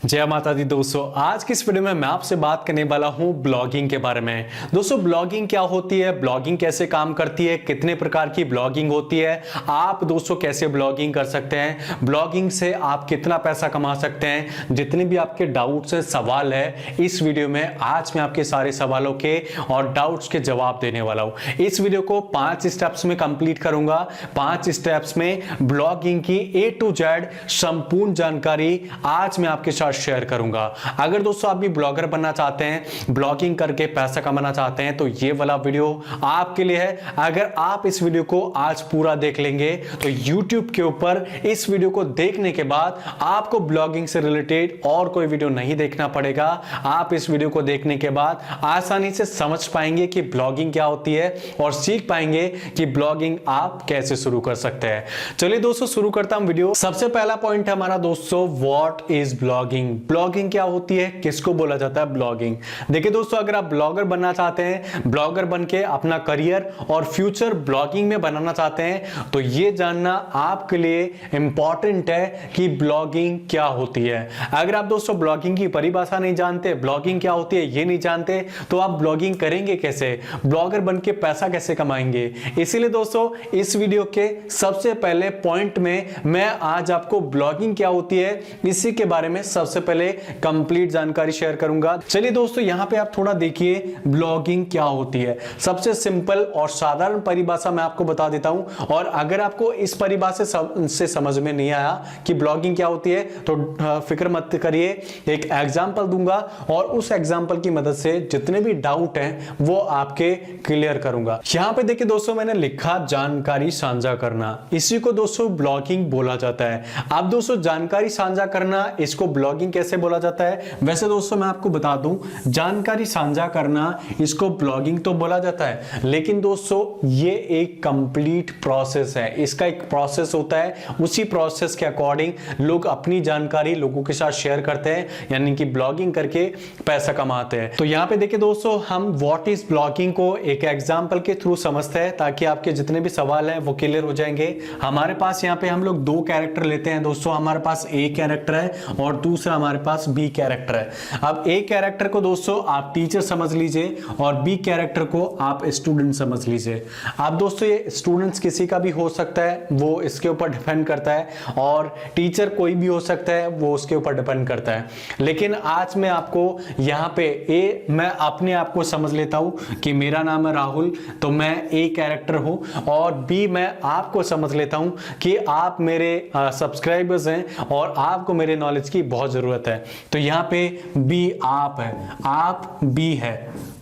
जय माता दी दोस्तों, आज की इस वीडियो में मैं आपसे बात करने वाला हूं ब्लॉगिंग के बारे में। दोस्तों, ब्लॉगिंग क्या होती है, ब्लॉगिंग कैसे काम करती है, कितने प्रकार की ब्लॉगिंग होती है, आप दोस्तों कैसे ब्लॉगिंग कर सकते हैं, ब्लॉगिंग से आप कितना पैसा कमा सकते हैं। जितने भी आपके डाउट्स है, सवाल है, इस वीडियो में आज मैं आपके सारे सवालों के और डाउट्स के जवाब देने वाला हूं। इस वीडियो को 5 स्टेप्स में कंप्लीट करूंगा। 5 स्टेप्स में ब्लॉगिंग की A to Z संपूर्ण जानकारी आज मैं आपके साथ शेयर करूंगा। अगर दोस्तों आप भी ब्लॉगर बनना चाहते हैं, ब्लॉगिंग करके पैसा कमाना चाहते हैं, तो ये वाला वीडियो आपके लिए है। अगर आप इस वीडियो को आज पूरा देख लेंगे तो YouTube के ऊपर इस वीडियो को देखने के बाद आपको ब्लॉगिंग से रिलेटेड और कोई वीडियो नहीं देखना पड़ेगा। आप इस वीडियो को देखने के बाद आसानी से समझ पाएंगे कि ब्लॉगिंग क्या होती है और सीख पाएंगे कि ब्लॉगिंग आप कैसे शुरू कर सकते हैं। चलिए दोस्तों, शुरू करता हूं वीडियो। सबसे पहला पॉइंट है हमारा दोस्तों, व्हाट इज ब्लॉगिंग। ब्लॉगिंग क्या होती है, किसको बोला जाता है ब्लॉगिंग। देखिए दोस्तों, अगर आप ब्लॉगर बनना चाहते हैं, ब्लॉगर बनके अपना करियर और फ्यूचर ब्लॉगिंग में बनाना चाहते हैं, तो ये जानना आपके लिए इंपॉर्टेंट है कि ब्लॉगिंग क्या होती है। अगर आप दोस्तों ब्लॉगिंग की परिभाषा नहीं जानते, ब्लॉगिंग क्या होती है ये नहीं जानते, तो आप ब्लॉगिंग करेंगे कैसे, ब्लॉगर बनके पैसा कैसे कमाएंगे। इसीलिए दोस्तों इस वीडियो के सबसे पहले पॉइंट में मैं आज आपको ब्लॉगिंग क्या होती है इसी के बारे में सबसे पहले कंप्लीट जानकारी शेयर करूंगा। चलिए दोस्तों, यहां पे आप थोड़ा देखिए ब्लॉगिंग क्या होती है। सबसे सिंपल और साधारण परिभाषा मैं आपको बता देता हूं, और अगर आपको इस परिभाषा से समझ में नहीं आया कि ब्लॉगिंग क्या होती है तो फिक्र मत करिए, एक एग्जांपल दूंगा और उस एग्जांपल की मदद से जितने भी डाउट हैं वो आपके क्लियर करूंगा। यहां पे देखिए दोस्तों, मैंने लिखा जानकारी साझा करना, इसी को दोस्तों ब्लॉगिंग बोला जाता है। अब दोस्तों जानकारी साझा करना, इसको ब्लॉगिंग कैसे बोला जाता है। वैसे दोस्तों मैं आपको बता दूं, जानकारी साझा करना इसको ब्लॉगिंग तो बोला जाता है, लेकिन दोस्तों ये एक कंप्लीट प्रोसेस है। इसका एक प्रोसेस होता है, उसी प्रोसेस के अकॉर्डिंग लोग अपनी जानकारी लोगों के साथ शेयर करते हैं, यानी कि ब्लॉगिंग करके पैसा कमाते हैं। तो यहाँ पे देखिए दोस्तों, हम व्हाट इज ब्लॉगिंग को एक एग्जांपल के थ्रू समझते हैं, ताकि आपके जितने भी सवाल हैं वो क्लियर हो जाएंगे। हमारे पास यहाँ पे हम लोग 2 कैरेक्टर लेते हैं दोस्तों, हमारे पास A कैरेक्टर है और दूसरा हमारे पास B कैरेक्टर है। अब A कैरेक्टर को दोस्तों आप टीचर समझ लीजिए और B कैरेक्टर को आप स्टूडेंट समझ लीजिए। अब दोस्तों ये स्टूडेंट्स किसी का भी हो सकता है, वो इसके ऊपर डिपेंड करता है, और टीचर कोई भी हो सकता है, वो उसके ऊपर डिपेंड करता है। लेकिन आज मैं आपको यहाँ पे मैं अपने आप को समझ लेता हूं कि मेरा नाम है राहुल, तो मैं A कैरेक्टर हूं, और B मैं आपको समझ लेता हूं कि आप मेरे सब्सक्राइबर्स हैं और आपको मेरे नॉलेज की बहुत जरूरत है। तो यहाँ पे B आप है, आप B है।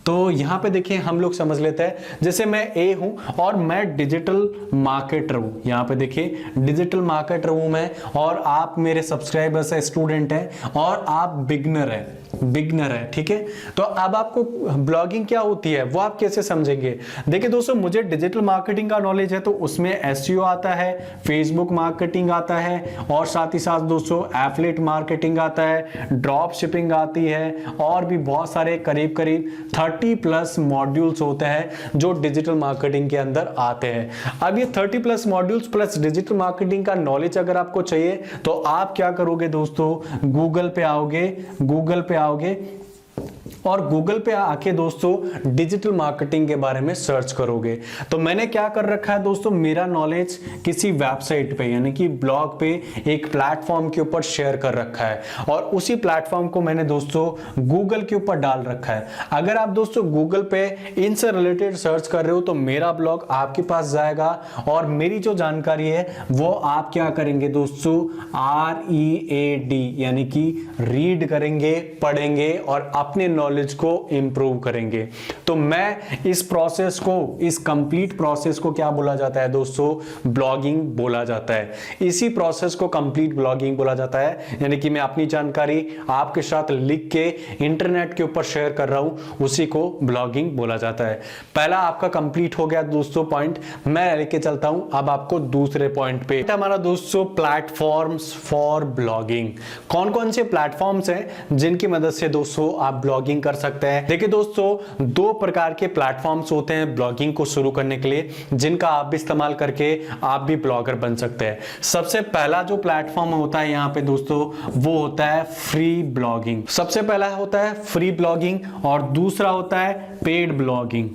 तो यहां पे देखिए हम लोग समझ लेते हैं, जैसे मैं A हूं और मैं डिजिटल मार्केटर हूं। यहां पे देखिए डिजिटल मार्केटर हूं मैं, और आप मेरे सब्सक्राइबर्स है, स्टूडेंट हैं, और आप बिगनर है, ठीक है। तो अब आपको ब्लॉगिंग क्या होती है वो आप कैसे समझेंगे। देखिए दोस्तों, मुझे डिजिटल मार्केटिंग का नॉलेज है, तो उसमें SEO आता है, फेसबुक मार्केटिंग आता है, और साथ ही साथ दोस्तों एफिलिएट मार्केटिंग आता है, ड्रॉप शिपिंग आती है, और भी बहुत सारे करीब 30+ मॉड्यूल्स होते हैं जो डिजिटल मार्केटिंग के अंदर आते हैं। अब ये 30+ मॉड्यूल्स प्लस डिजिटल मार्केटिंग का नॉलेज अगर आपको चाहिए तो आप क्या करोगे दोस्तों, गूगल पे आओगे और गूगल पे आके दोस्तों डिजिटल मार्केटिंग के बारे में सर्च करोगे। तो मैंने क्या कर रखा है दोस्तों, मेरा नॉलेज किसी वेबसाइट पे यानी कि ब्लॉग पे एक प्लेटफॉर्म के ऊपर शेयर कर रखा है, और उसी प्लेटफॉर्म को मैंने दोस्तों गूगल के ऊपर डाल रखा है। अगर आप दोस्तों गूगल पे इनसे रिलेटेड सर्च कर रहे हो तो मेरा ब्लॉग आपके पास जाएगा, और मेरी जो जानकारी है वो आप क्या करेंगे दोस्तों, READ यानी कि रीड करेंगे, पढ़ेंगे और अपने नॉलेज को इंप्रूव करेंगे। तो मैं इस प्रोसेस को, इस कंप्लीट प्रोसेस को क्या बोला जाता है दोस्तों, ब्लॉगिंग बोला जाता है। इसी प्रोसेस को कंप्लीट ब्लॉगिंग बोला जाता है, यानी कि मैं अपनी जानकारी आपके साथ लिख के इंटरनेट के ऊपर शेयर कर रहा हूं, उसी को ब्लॉगिंग बोला जाता है। पहला आपका कंप्लीट हो गया दोस्तों पॉइंट, मैं लेके चलता हूं अब आपको दूसरे पॉइंट पे। हमारा दोस्तों प्लेटफॉर्म्स फॉर ब्लॉगिंग। कौन कौन से प्लेटफॉर्म्स हैं जिनकी मदद से दोस्तों आप ब्लॉगिंग कर सकते हैं। देखिए दोस्तों, दो प्रकार के प्लेटफॉर्म्स होते हैं ब्लॉगिंग को शुरू करने के लिए, जिनका आप भी इस्तेमाल करके आप भी ब्लॉगर बन सकते हैं। सबसे पहला जो प्लेटफॉर्म होता है यहाँ पे दोस्तों, वो होता है फ्री ब्लॉगिंग। सबसे पहला होता है फ्री ब्लॉगिंग और दूसरा होता है पेड ब्लॉगिंग।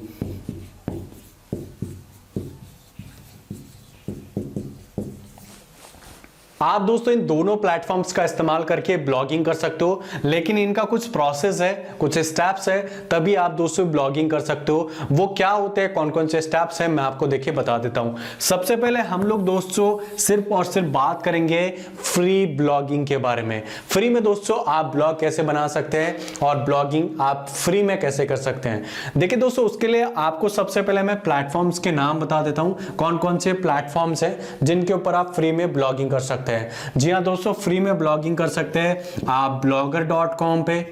आप दोस्तों इन दोनों प्लेटफॉर्म्स का इस्तेमाल करके ब्लॉगिंग कर सकते हो, लेकिन इनका कुछ प्रोसेस है, कुछ स्टेप्स है, तभी आप दोस्तों ब्लॉगिंग कर सकते हो। वो क्या होते हैं, कौन कौन से स्टेप्स हैं, मैं आपको देखिए बता देता हूं। सबसे पहले हम लोग दोस्तों सिर्फ और सिर्फ बात करेंगे फ्री ब्लॉगिंग के बारे में। फ्री में दोस्तों आप ब्लॉग कैसे बना सकते हैं और ब्लॉगिंग आप फ्री में कैसे कर सकते हैं। देखिए दोस्तों, उसके लिए आपको सबसे पहले मैं प्लेटफॉर्म्स के नाम बता देता हूं, कौन कौन से प्लेटफॉर्म्स हैं जिनके ऊपर आप फ्री में ब्लॉगिंग कर सकते हैं। जी हां दोस्तों, फ्री में ब्लॉगिंग कर सकते हैं आप blogger.com पे।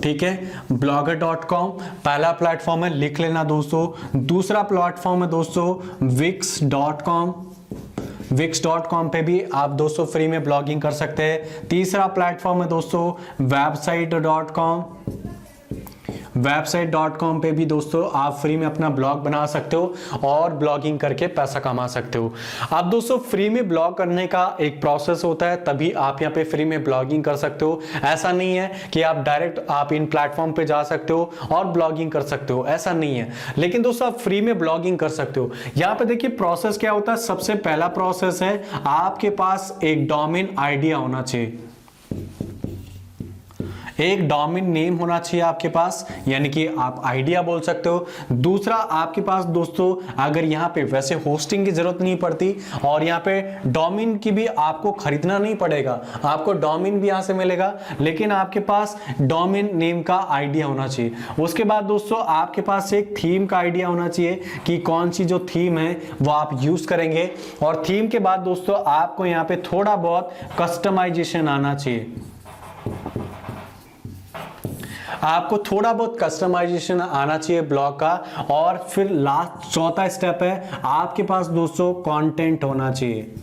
ठीक है, blogger.com पहला प्लेटफॉर्म है, लिख लेना दोस्तों। दूसरा प्लेटफॉर्म है दोस्तों wix.com। wix.com पे भी आप दोस्तों फ्री में ब्लॉगिंग कर सकते हैं। तीसरा प्लेटफॉर्म है दोस्तों website.com। website.com पे भी दोस्तों आप फ्री में अपना ब्लॉग बना सकते हो और ब्लॉगिंग करके पैसा कमा सकते हो। अब दोस्तों फ्री में ब्लॉग करने का एक प्रोसेस होता है, तभी आप यहाँ पे फ्री में ब्लॉगिंग कर सकते हो। ऐसा नहीं है कि आप डायरेक्ट आप इन प्लेटफॉर्म पे जा सकते हो और ब्लॉगिंग कर सकते हो, ऐसा नहीं है। लेकिन दोस्तों आप फ्री में ब्लॉगिंग कर सकते हो। यहाँ पे देखिए प्रोसेस क्या होता है। सबसे पहला प्रोसेस है, आपके पास एक डोमेन आइडिया होना चाहिए, एक डोमेन नेम होना चाहिए आपके पास, यानी कि आप आइडिया बोल सकते हो। दूसरा आपके पास दोस्तों, अगर यहाँ पे वैसे होस्टिंग की जरूरत नहीं पड़ती और यहाँ पे डोमेन की भी आपको खरीदना नहीं पड़ेगा, आपको डोमेन भी यहाँ से मिलेगा, लेकिन आपके पास डोमेन नेम का आइडिया होना चाहिए। उसके बाद दोस्तों आपके पास एक थीम का आइडिया होना चाहिए कि कौन सी जो थीम है वो आप यूज करेंगे। और थीम के बाद दोस्तों आपको यहाँ पे थोड़ा बहुत कस्टमाइजेशन आना चाहिए, आपको थोड़ा बहुत कस्टमाइजेशन आना चाहिए ब्लॉग का। और फिर लास्ट चौथा स्टेप है, आपके पास दोस्तों कंटेंट होना चाहिए।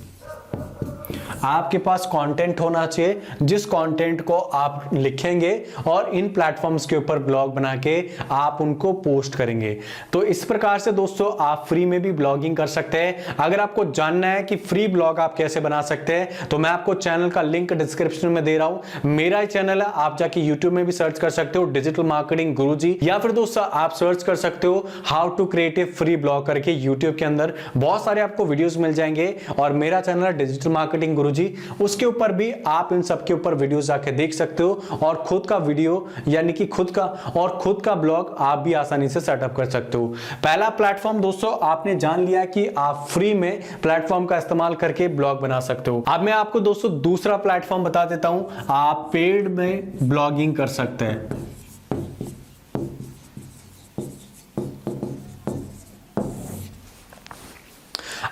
आपके पास कंटेंट होना चाहिए, जिस कंटेंट को आप लिखेंगे और इन प्लेटफॉर्म्स के ऊपर ब्लॉग बना के आप उनको पोस्ट करेंगे। तो इस प्रकार से दोस्तों आप फ्री में भी ब्लॉगिंग कर सकते हैं। अगर आपको जानना है कि फ्री ब्लॉग आप कैसे बना सकते हैं, तो मैं आपको चैनल का लिंक डिस्क्रिप्शन में दे रहा हूं। मेरा ही चैनल है, आप जाके यूट्यूब में भी सर्च कर सकते हो डिजिटल मार्केटिंग गुरुजी, या फिर दोस्तों आप सर्च कर सकते हो how to create a free blog करके। यूट्यूब के अंदर बहुत सारे आपको वीडियोस मिल जाएंगे और मेरा चैनल है डिजिटल मार्केटिंग गुरुजी, उसके ऊपर भी आप इन सब के ऊपर वीडियोस जाके देख सकते हो और खुद का वीडियो यानी कि खुद का ब्लॉग आप भी आसानी से सेटअप कर सकते हो। पहला प्लेटफॉर्म दोस्तों आपने जान लिया कि आप फ्री में प्लेटफॉर्म का इस्तेमाल करके ब्लॉग बना सकते हो। अब मैं आपको दोस्तों दूसरा प्लेटफॉर्म बता देता हूं, आप पेड में ब्लॉगिंग कर सकते हैं।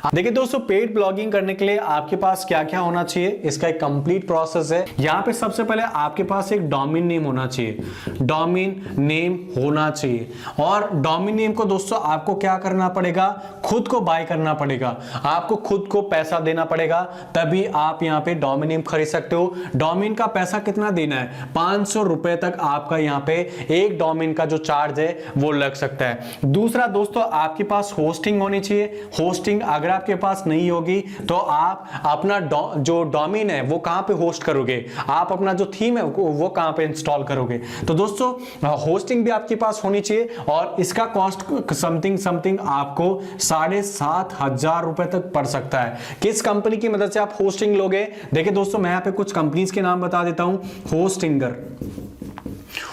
देखिए दोस्तों, पेड ब्लॉगिंग करने के लिए आपके पास क्या क्या होना चाहिए, इसका एक कंप्लीट प्रोसेस है। यहां पे सबसे पहले आपके पास एक डोमेन नेम होना चाहिए, डोमेन नेम होना चाहिए। और डोमेन नेम को दोस्तों आपको क्या करना पड़ेगा, खुद को बाय करना पड़ेगा, आपको खुद को पैसा देना पड़ेगा, तभी आप यहां पे डोमेन नेम खरीद सकते हो। डोमेन का पैसा कितना देना है, 500 रुपए तक आपका यहां पे एक डोमेन का जो चार्ज है वो लग सकता है। दूसरा दोस्तों आपके पास होस्टिंग होनी चाहिए। होस्टिंग अगर आपके पास नहीं होगी तो आप अपना जो डोमेन है वो कहां पे होस्ट करोगे, आप अपना जो थीम है वो कहां पे इंस्टॉल करोगे। तो दोस्तों होस्टिंग भी आपके पास होनी चाहिए और इसका कॉस्ट समथिंग आपको 7,500 रुपए तक पड़ सकता है। किस कंपनी की मदद से आप होस्टिंग लोगे, देखिए दोस्तों मैं यहां पे कुछ कंपनीज के नाम बता देता हूं।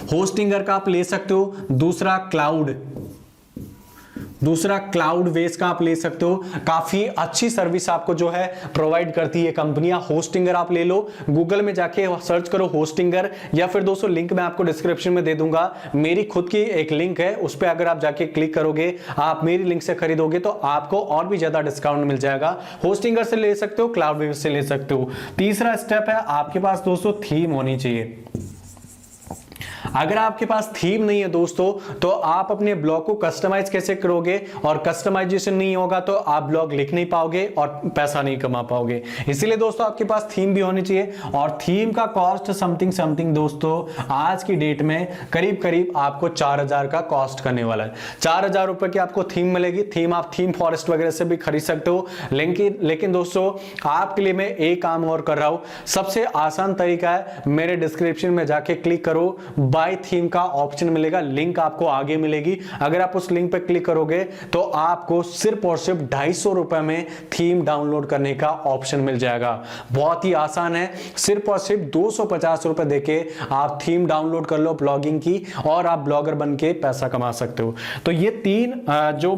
होस्टिंगर का आप ले सकते हो। दूसरा क्लाउड बेस का आप ले सकते हो। काफी अच्छी सर्विस आपको जो है प्रोवाइड करती है कंपनियां। होस्टिंगर आप ले लो, गूगल में जाके सर्च करो होस्टिंगर, या फिर दोस्तों लिंक मैं आपको डिस्क्रिप्शन में दे दूंगा। मेरी खुद की एक लिंक है, उस पर अगर आप जाके क्लिक करोगे, आप मेरी लिंक से खरीदोगे तो आपको और भी ज्यादा डिस्काउंट मिल जाएगा। होस्टिंगर से ले सकते हो, क्लाउड बेस से ले सकते हो। तीसरा स्टेप है आपके पास दोस्तों थीम होनी चाहिए। अगर आपके पास थीम नहीं है दोस्तों तो आप अपने ब्लॉग को कस्टमाइज कैसे करोगे, और कस्टमाइजेशन नहीं होगा तो आप ब्लॉग लिख नहीं पाओगे और पैसा नहीं कमा पाओगे। इसीलिए दोस्तों आपके पास थीम भी होनी चाहिए, और थीम का कॉस्ट समथिंग दोस्तों आज की डेट में करीब करीब आपको 4000 का कॉस्ट करने वाला है। 4000 रुपए की आपको थीम मिलेगी। थीम आप थीम फॉरेस्ट वगैरह से भी खरीद सकते हो, लेकिन दोस्तों आपके लिए मैं एक काम और कर रहा हूं। सबसे आसान तरीका है, मेरे डिस्क्रिप्शन में जाके क्लिक करो, बाय थीम का ऑप्शन मिलेगा, लिंक आपको आगे मिलेगी। अगर आप उस लिंक पे क्लिक करोगे तो आपको सिर्फ और सिर्फ 250 रुपए में थीम डाउनलोड करने का ऑप्शन मिल जाएगा। बहुत ही आसान है, सिर्फ और सिर्फ 250 रुपए देके आप थीम डाउनलोड कर लो ब्लॉगिंग की, और आप ब्लॉगर बन के पैसा कमा सकते हो। तो ये 3 जो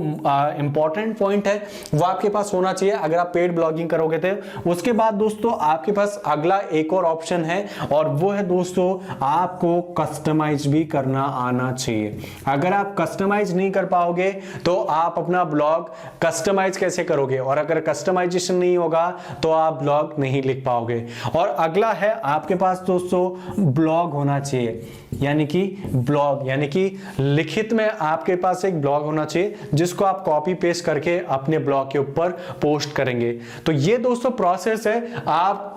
इंपॉर्टेंट पॉइंट है वो आपके पास होना चाहिए अगर आप पेड ब्लॉगिंग करोगे तो। उसके बाद दोस्तों आपके पास अगला एक और ऑप्शन है, और वो है दोस्तों आपको कस्टमाइज भी करना आना चाहिए। अगर आप कस्टमाइज नहीं कर पाओगे तो आप अपना ब्लॉग कस्टमाइज कैसे करोगे, और अगर कस्टमाइजेशन नहीं होगा तो आप ब्लॉग नहीं लिख पाओगे। और अगला है आपके पास दोस्तों ब्लॉग होना चाहिए, यानी कि ब्लॉग यानी कि लिखित में आपके पास एक ब्लॉग होना चाहिए जिसको आप कॉपी पेस्ट करके अपने ब्लॉग के ऊपर पोस्ट करेंगे। तो ये दोस्तों प्रोसेस है, आप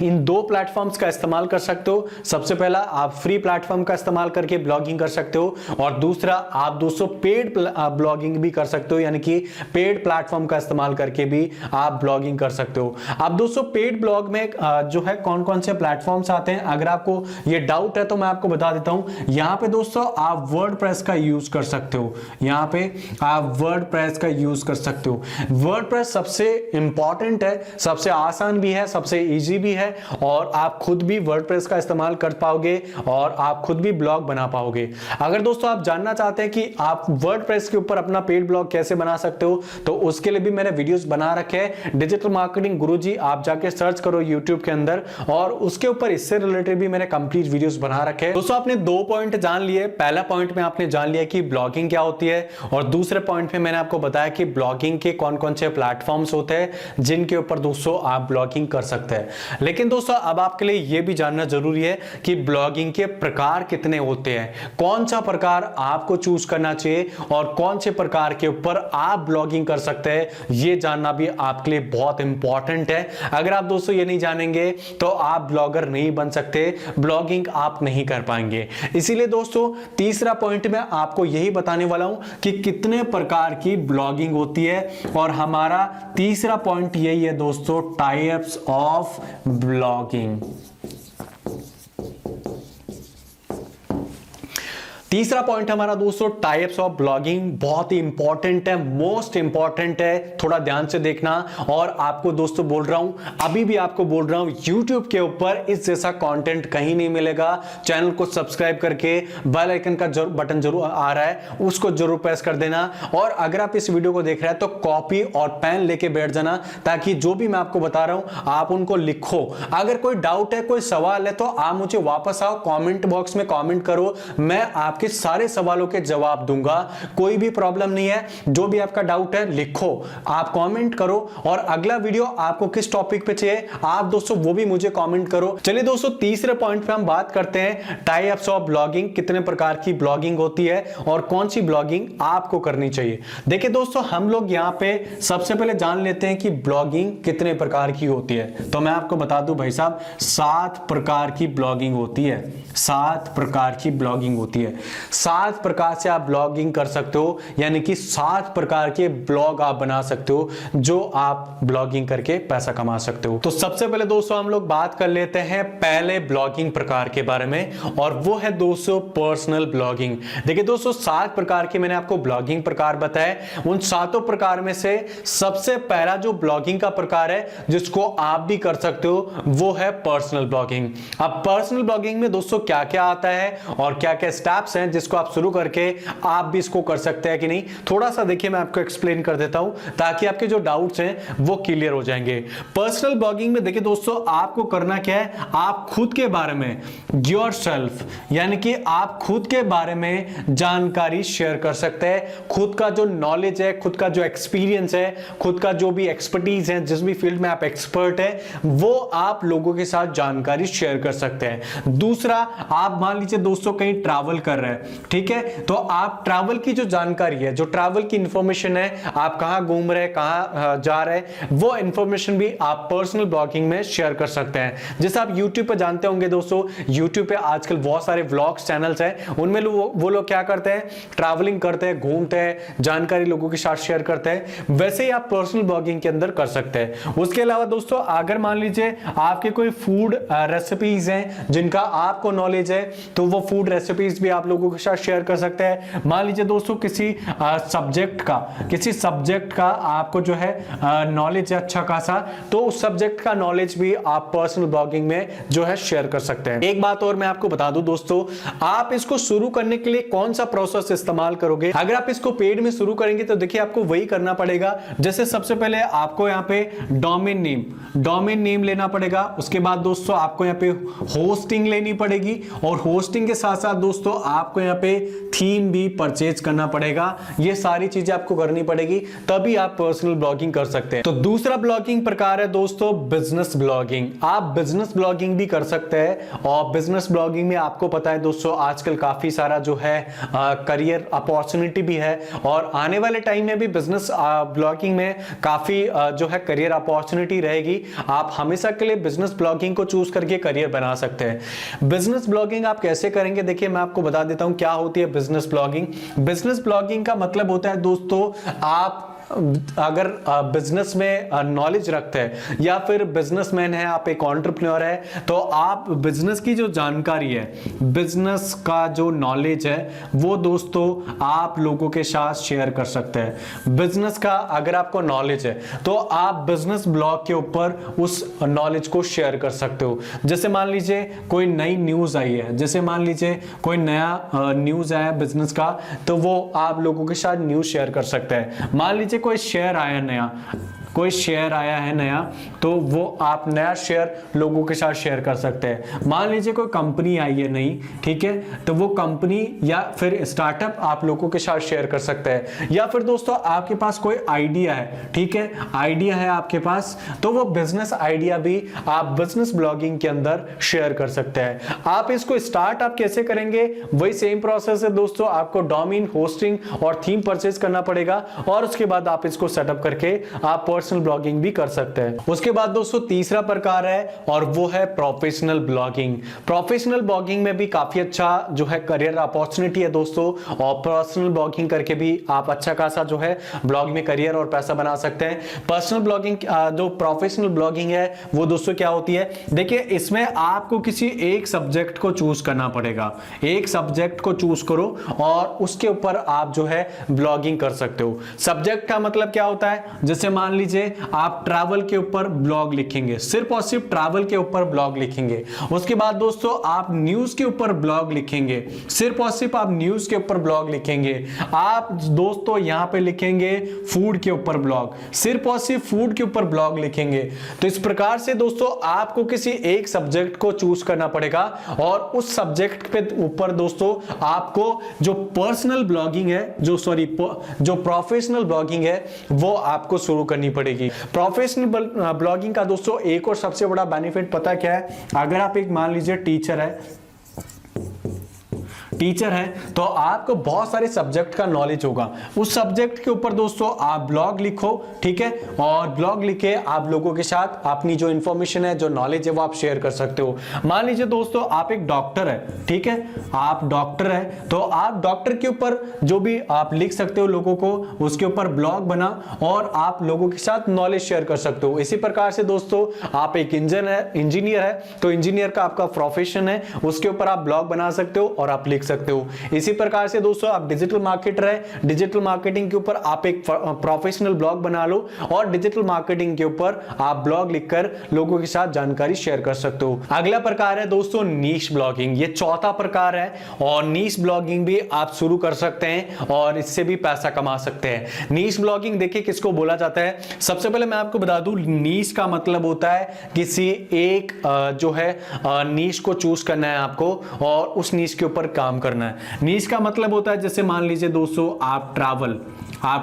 इन 2 प्लेटफॉर्म्स का इस्तेमाल कर सकते हो। सबसे पहला आप फ्री प्लेटफॉर्म का इस्तेमाल करके ब्लॉगिंग कर सकते हो, और दूसरा आप दोस्तों पेड ब्लॉगिंग भी कर सकते हो, यानी कि पेड प्लेटफॉर्म का इस्तेमाल करके भी आप ब्लॉगिंग कर सकते हो। अब दोस्तों पेड ब्लॉग में जो है कौन कौन से प्लेटफॉर्म्स आते हैं, अगर आपको ये डाउट है तो मैं आपको बता देता हूं। यहां पे दोस्तों आप वर्डप्रेस का यूज कर सकते हो, यहां पे आप वर्डप्रेस का यूज कर सकते हो। वर्डप्रेस सबसे इंपॉर्टेंट है, सबसे आसान भी है, सबसे ईजी भी है, और आप खुद भी वर्डप्रेस का इस्तेमाल कर पाओगे और आप खुद भी ब्लॉग बना पाओगे। अगर दोस्तों आप जानना चाहते हैं कि आप वर्डप्रेस के ऊपर अपना पेड ब्लॉग कैसे बना सकते हो, तो उसके लिए भी मैंने वीडियोस बना रखे हैं, डिजिटल मार्केटिंग गुरुजी, आप जाके सर्च करो यूट्यूब के अंदर, और उसके ऊपर इससे रिलेटेड भी मैंने कंप्लीट वीडियोस बना रखे हैं। दोस्तों आपने 2 पॉइंट जान लिए। पहला पॉइंट में आपने जान लिया कि ब्लॉगिंग क्या होती है, और दूसरे पॉइंट में मैंने आपको बताया कि ब्लॉगिंग के कौन कौन से प्लेटफॉर्म्स होते हैं जिनके ऊपर दोस्तों आप ब्लॉगिंग कर सकते हैं। लेकिन दोस्तों अब आपके लिए यह भी जानना जरूरी है कि ब्लॉगिंग के प्रकार कितने होते हैं, कौन सा प्रकार आपको चूज करना चाहिए, और कौन से प्रकार के ऊपर आप ब्लॉगिंग कर सकते हैं, यह जानना भी आपके लिए बहुत इंपॉर्टेंट है। अगर आप दोस्तों ये नहीं जानेंगे तो आप ब्लॉगर नहीं बन सकते, ब्लॉगिंग आप नहीं कर पाएंगे। इसीलिए दोस्तों तीसरा पॉइंट में आपको यही बताने वाला हूं कि कितने प्रकार की ब्लॉगिंग होती है, और हमारा तीसरा पॉइंट यही है दोस्तों, टाइप्स ऑफ ब्लॉगिंग। तीसरा पॉइंट हमारा दोस्तों टाइप्स ऑफ ब्लॉगिंग, बहुत ही इंपॉर्टेंट है, मोस्ट इंपॉर्टेंट है, थोड़ा ध्यान से देखना। और आपको दोस्तों बोल रहा हूं, अभी भी आपको बोल रहा हूं, YouTube के ऊपर इस जैसा कंटेंट कहीं नहीं मिलेगा। चैनल को सब्सक्राइब करके बेल आइकन का बटन जरूर आ रहा है, उसको जरूर प्रेस कर देना। और अगर आप इस वीडियो को देख रहे हैं तो कॉपी और पेन लेके बैठ जाना, ताकि जो भी मैं आपको बता रहा हूं आप उनको लिखो। अगर कोई डाउट है, कोई सवाल है, तो आप मुझे वापस आओ, कॉमेंट बॉक्स में कॉमेंट करो, मैं आपके सारे सवालों के जवाब दूंगा। कोई भी प्रॉब्लम नहीं है, जो भी आपका डाउट है लिखो, आप कमेंट करो, और अगला वीडियो आपको किस टॉपिक पे चाहिए आप दोस्तों वो भी मुझे कमेंट करो। चलिए दोस्तों तीसरे पॉइंट पे हम बात करते हैं, टाइप्स ऑफ ब्लॉगिंग, कितने प्रकार की ब्लॉगिंग होती है और कौन सी ब्लॉगिंग आपको करनी चाहिए। देखिए दोस्तों हम लोग यहां पे सबसे पहले जान लेते हैं कि ब्लॉगिंग कितने प्रकार की होती है। तो मैं आपको बता दूं भाई साहब, 7 प्रकार की ब्लॉगिंग होती है, 7 प्रकार की ब्लॉगिंग होती है। 7 प्रकार से आप ब्लॉगिंग कर सकते हो, यानी कि 7 प्रकार के ब्लॉग आप बना सकते हो जो आप ब्लॉगिंग करके पैसा कमा सकते हो। तो सबसे पहले दोस्तों हम लोग बात कर लेते हैं पहले ब्लॉगिंग प्रकार के बारे में, और वो है दोस्तों पर्सनल ब्लॉगिंग। देखिए दोस्तों 7 प्रकार के मैंने आपको ब्लॉगिंग प्रकार बताए, उन 7 प्रकार में से सबसे पहला जो ब्लॉगिंग का प्रकार है जिसको आप भी कर सकते हो वो है पर्सनल ब्लॉगिंग। अब पर्सनल ब्लॉगिंग में दोस्तों क्या क्या आता है और क्या क्या स्टेप्स हैं हैं जिसको आप शुरू करके आप भी इसको कर सकते हैं कि नहीं, थोड़ा सा देखिए मैं आपको एक्सप्लेन कर देता हूं ताकि आपके जो डाउट्स हैं वो क्लियर हो जाएंगे। पर्सनल ब्लॉगिंग में देखिए दोस्तों, आपको करना क्या है, आप खुद के बारे में योरसेल्फ यानी कि आप खुद के बारे में जानकारी शेयर कर सकते हैं। खुद का जो नॉलेज है, खुद का जो एक्सपीरियंस है, खुद का जो भी एक्सपर्टीज है, जिस भी फील्ड में आप एक्सपर्ट है, वो आप लोगों के साथ जानकारी शेयर कर सकते हैं। दूसरा, आप मान लीजिए दोस्तों कहीं ट्रैवल कर रहे हैं, ठीक है, तो आप ट्रैवल की जो जानकारी है, जो ट्रैवल की इंफॉर्मेशन है, आप कहां घूम रहे हैं, कहां जा रहे हैं, वो इंफॉर्मेशन भी आप पर्सनल ब्लॉगिंग में शेयर कर सकते हैं। जैसे आप YouTube पे जानते होंगे दोस्तों, YouTube पे आजकल बहुत सारे व्लॉग्स चैनल्स हैं, उनमें वो लोग क्या करते हैं, ट्रैवलिंग करते हैं, घूमते हैं, जानकारी लोगों के साथ शेयर करते हैं। वैसे ही आप पर्सनल ब्लॉगिंग के अंदर कर सकते हैं। उसके अलावा दोस्तों, अगर मान लीजिए आपके कोई फूड रेसिपीज हैं जिनका आपको नॉलेज है, तो वो फूड रेसिपीज भी आप लोगों के साथ शेयर कर सकते हैं। मान लीजिए दोस्तों किसी सब्जेक्ट का आपको जो है नॉलेज है अच्छा खासा, तो उस सब्जेक्ट का नॉलेज भी आप पर्सनल ब्लॉगिंग में जो है शेयर कर सकते हैं। एक बात और मैं आपको बता दूं दोस्तों, आप इसको शुरू करने के लिए कौन सा प्रोसेस इस्तेमाल करोगे। अगर आप इसको पेड में शुरू करेंगे तो देखिए आपको वही करना पड़ेगा। जैसे सबसे पहले आपको यहां पे डोमेन नेम लेना पड़ेगा। उसके बाद दोस्तों आपको यहां पे होस्टिंग लेनी पड़ेगी, और होस्टिंग के साथ साथ दोस्तों आपको यहां पे थीम भी परचेज करना पड़ेगा। ये सारी चीजें आपको करनी पड़ेगी, तभी आप पर्सनल ब्लॉगिंग कर सकते हैं। तो दूसरा ब्लॉगिंग प्रकार है दोस्तों बिजनेस ब्लॉगिंग। आप बिजनेस ब्लॉगिंग भी कर सकते हैं, और बिजनेस ब्लॉगिंग में आपको पता है दोस्तों आजकल काफी सारा जो है करियर अपॉर्चुनिटी भी है, और आने वाले टाइम में भी बिजनेस ब्लॉगिंग में काफी जो है करियर अपॉर्चुनिटी रहेगी। आप हमेशा के लिए बिजनेस ब्लॉगिंग को चूज करके करियर बना सकते हैं। बिजनेस ब्लॉगिंग आप कैसे करेंगे, देखिए मैं आपको बता देता हूं क्या होती है बिजनेस ब्लॉगिंग। बिजनेस ब्लॉगिंग का मतलब होता है दोस्तों, आप अगर बिजनेस में नॉलेज रखते हैं, या फिर बिजनेसमैन है, आप एक एंटरप्रेन्योर है, तो आप बिजनेस की जो जानकारी है, बिजनेस का जो नॉलेज है, वो दोस्तों आप लोगों के साथ शेयर कर सकते हैं। बिजनेस का अगर आपको नॉलेज है तो आप बिजनेस ब्लॉग के ऊपर उस नॉलेज को शेयर कर सकते हो। जैसे मान लीजिए कोई नई न्यूज आई है, जैसे मान लीजिए कोई नया न्यूज आया बिजनेस का, तो वो आप लोगों के साथ न्यूज शेयर कर सकते हैं। मान लीजिए कोई शेयर आया है नया, तो वो आप नया शेयर लोगों के साथ शेयर कर सकते हैं। मान लीजिए कोई कंपनी आई है नई, ठीक है, तो वो कंपनी या फिर स्टार्टअप आप लोगों के साथ शेयर कर सकते हैं। या फिर दोस्तों आपके पास कोई आइडिया है, ठीक है, आइडिया है आपके पास, तो वो बिजनेस आइडिया भी आप बिजनेस ब्लॉगिंग के अंदर शेयर कर सकते हैं। आप इसको स्टार्ट आप कैसे करेंगे, वही सेम प्रोसेस है दोस्तों। आपको डोमेन, होस्टिंग और थीम परचेज करना पड़ेगा, और उसके बाद आप इसको सेटअप करके आप पर्सनल ब्लॉगिंग भी कर सकते हैं। उसके बाद दोस्तों तीसरा प्रकार है, और वो है प्रोफेशनल ब्लॉगिंग। प्रोफेशनल ब्लॉगिंग में भी काफी अच्छा जो है करियर अपॉर्चुनिटी है दोस्तों, और पर्सनल ब्लॉगिंग करके भी आप अच्छा खासा जो है ब्लॉग में करियर और पैसा बना सकते हैं। पर्सनल ब्लॉगिंग जो प्रोफेशनल ब्लॉगिंग है वो दोस्तों क्या होती है, देखिए इसमें आपको किसी एक सब्जेक्ट को चूज करना पड़ेगा। एक सब्जेक्ट को चूज करो और उसके ऊपर आप जो है ब्लॉगिंग कर सकते हो। सब्जेक्ट का मतलब क्या होता है, जैसे मान लीजिए आप ट्रैवल के ऊपर ब्लॉग लिखेंगे, सिर्फ और सिर्फ ट्रैवल के ऊपर ब्लॉग लिखेंगे। उसके बाद दोस्तों आप न्यूज के ऊपर ब्लॉग लिखेंगे, सिर्फ और सिर्फ आप न्यूज के ऊपर ब्लॉग लिखेंगे। आप दोस्तों यहां पे लिखेंगे फूड के ऊपर ब्लॉग, सिर्फ और सिर्फ फूड के ऊपर ब्लॉग लिखेंगे। तो इस प्रकार से दोस्तों आपको किसी एक सब्जेक्ट को चूज करना पड़ेगा, और उस सब्जेक्ट पे ऊपर दोस्तों आपको जो पर्सनल ब्लॉगिंग है, जो प्रोफेशनल ब्लॉगिंग है, वो आपको शुरू करनी पड़ेगी। प्रोफेशनल ब्लॉगिंग का दोस्तों एक और सबसे बड़ा बेनिफिट पता क्या है, अगर आप एक मान लीजिए टीचर है तो आपको बहुत सारे सब्जेक्ट का नॉलेज होगा। उस सब्जेक्ट के ऊपर दोस्तों आप ब्लॉग लिखो, ठीक है, और ब्लॉग लिखे आप लोगों के साथ अपनी जो इंफॉर्मेशन है, जो नॉलेज है, वो आप शेयर कर सकते हो। मान लीजिए दोस्तों आप एक डॉक्टर है, ठीक है, आप डॉक्टर है, तो आप डॉक्टर के ऊपर जो भी आप लिख सकते हो लोगों को, उसके ऊपर ब्लॉग बना और आप लोगों के साथ नॉलेज शेयर कर सकते हो। इसी प्रकार से दोस्तों आप एक इंजीनियर है, तो इंजीनियर का आपका प्रोफेशन है, उसके ऊपर आप ब्लॉग बना सकते हो और आप लिख लिख सकते हो। इसी प्रकार से दोस्तों आप डिजिटल मार्केटर है, डिजिटल मार्केटिंग के ऊपर आप एक प्रोफेशनल ब्लॉग बना लो और डिजिटल मार्केटिंग के ऊपर आप ब्लॉग लिखकर लोगों के साथ जानकारी शेयर कर सकते हो। अगला प्रकार है दोस्तों नीश ब्लॉगिंग, ये चौथा प्रकार है और नीश ब्लॉगिंग भी आप शुरू कर सकते हैं और इससे भी पैसा कमा सकते हैं। नीश ब्लॉगिंग देखिए किसको बोला जाता है। सबसे पहले मैं आपको बता दूं, नीश का मतलब होता है किसी एक जो है नीश को चूज करना है आपको और उस नीश के ऊपर काम करना है। नीश का मतलब होता है जैसे मान लीजिए दोस्तों आप